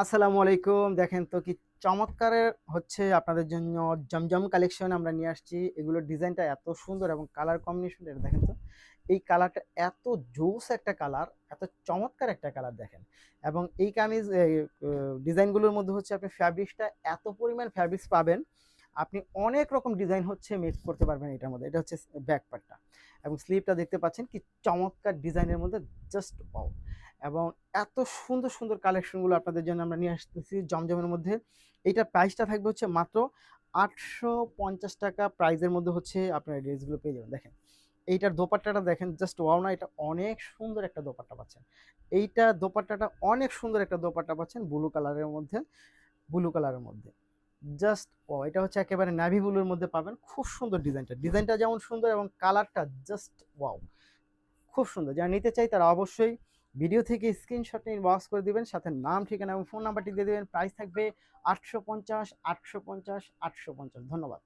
আসসালামু আলাইকুম। দেখেন তো কি চমৎকারের হচ্ছে আপনাদের জন্য জমজম কালেকশন আমরা নিয়ে আসছি। এগুলোর ডিজাইনটা এত সুন্দর এবং কালার কম্বিনেশন এটা দেখেন তো। এই কালারটা এত জোস একটা কালার, এত চমৎকার একটা কালার দেখেন। এবং এই কামিজ ডিজাইনগুলোর মধ্যে হচ্ছে আপনি ফ্যাব্রিক্সটা এত পরিমাণ ফ্যাব্রিক্স পাবেন, আপনি অনেক রকম ডিজাইন হচ্ছে মেক করতে পারবেন এটার মধ্যে। এটা হচ্ছে ব্যাক পার্টটা এবং স্লিভটা দেখতে পাচ্ছেন কি চমৎকার ডিজাইনের মধ্যে জাস্ট ওয়াও! এবং এত সুন্দর সুন্দর কালেকশনগুলো আপনাদের জন্য আমরা নিয়ে আসতেছি জমজমের মধ্যে। এইটার প্রাইসটা থাকবে হচ্ছে মাত্র ৮৫০ টাকা প্রাইজের মধ্যে হচ্ছে আপনারা এই ড্রেসগুলো পেয়ে যাবেন। দেখেন এইটার দোপাট্টাটা দেখেন জাস্ট ওয়াও না, এটা অনেক সুন্দর একটা দোপাট্টা পাচ্ছেন। এইটা দোপাট্টাটা অনেক সুন্দর একটা দোপাট্টা পাচ্ছেন ব্লু কালারের মধ্যে জাস্ট ওয়াও! এটা হচ্ছে একেবারে নাভি ব্লুর মধ্যে পাবেন। খুব সুন্দর ডিজাইনটা। ডিজাইনটা যেমন সুন্দর এবং কালারটা জাস্ট ওয়াও! খুব সুন্দর। যারা নিতে চাই তারা অবশ্যই ভিডিও থেকে স্ক্রিনশট নিয়ে ইনবক্স করে দিবেন। সাথে নাম, ঠিকানা এবং ফোন নাম্বারটি দিয়ে দিবেন। প্রাইস থাকবে ৮৫০, ৮৫০, ৮৫০। ধন্যবাদ।